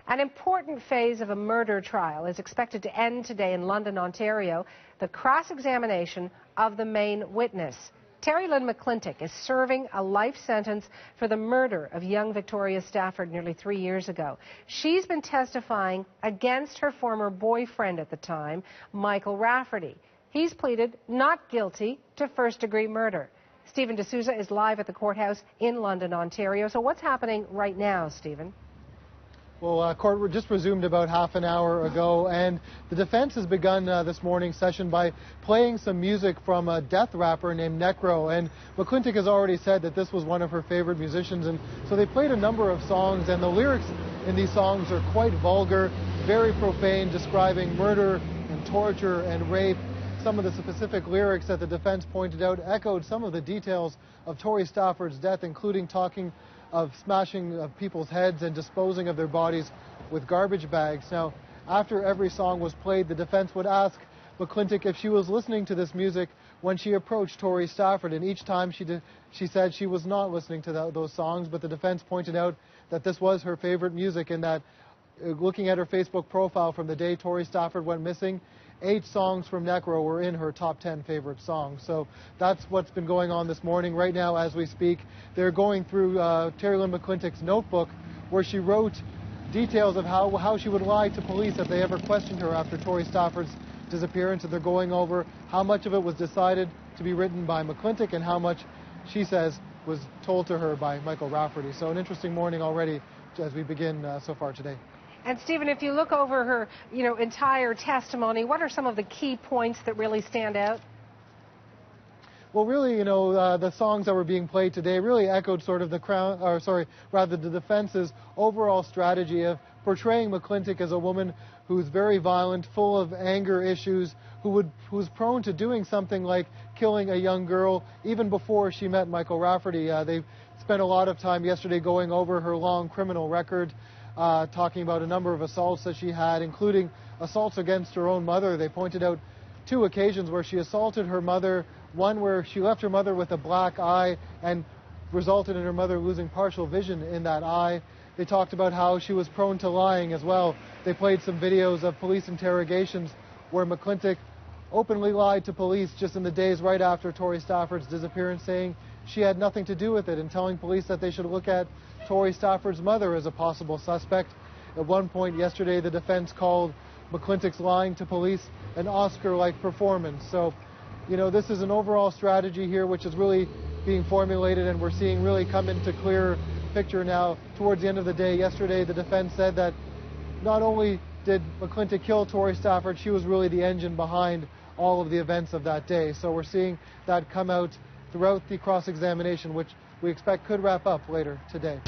An important phase of a murder trial is expected to end today in London, Ontario, the cross-examination of the main witness. Terri-Lynne is serving a life sentence for the murder of young Victoria Stafford nearly 3 years ago. She's been testifying against her former boyfriend at the time, Michael Rafferty. He's pleaded not guilty to first-degree murder. Stephen D'Souza is live at the courthouse in London, Ontario. So what's happening right now, Stephen? Well, court just resumed about half an hour ago, and the defense has begun this morning's session by playing some music from a death rapper named Necro. And McClintic has already said that this was one of her favorite musicians, and so they played a number of songs, and the lyrics in these songs are quite vulgar, very profane, describing murder and torture and rape. Some of the specific lyrics that the defense pointed out echoed some of the details of Tori Stafford's death, including talking of smashing of people's heads and disposing of their bodies with garbage bags. Now, after every song was played, the defense would ask McClintic if she was listening to this music when she approached Tori Stafford, and each time she said she was not listening to those songs, but the defense pointed out that this was her favorite music, and that looking at her Facebook profile from the day Tori Stafford went missing, 8 songs from Necro were in her top 10 favorite songs. So that's what's been going on this morning. Right now, as we speak, they're going through Terri-Lynne McClintic's notebook, where she wrote details of how she would lie to police if they ever questioned her after Tori Stafford's disappearance. And they're going over how much of it was decided to be written by McClintic and how much she says was told to her by Michael Rafferty. So an interesting morning already as we begin so far today. And Stephen, if you look over her, entire testimony, what are some of the key points that really stand out? Well, really, the songs that were being played today really echoed sort of the defense's overall strategy of portraying McClintic as a woman who's very violent, full of anger issues, who's prone to doing something like killing a young girl even before she met Michael Rafferty. They spent a lot of time yesterday going over her long criminal record, talking about a number of assaults that she had, including assaults against her own mother. They pointed out 2 occasions where she assaulted her mother, one where she left her mother with a black eye and resulted in her mother losing partial vision in that eye. They talked about how she was prone to lying as well. They played some videos of police interrogations where McClintic openly lied to police just in the days right after Tori Stafford's disappearance, saying she had nothing to do with it and telling police that they should look at Tori Stafford's mother as a possible suspect. At one point yesterday, the defense called McClintic's lying to police an Oscar-like performance. So, this is an overall strategy here which is really being formulated, and we're seeing really come into clear picture now towards the end of the day. Yesterday, the defense said that not only did McClintic kill Tori Stafford, she was really the engine behind all of the events of that day. So we're seeing that come out throughout the cross-examination, which we expect could wrap up later today.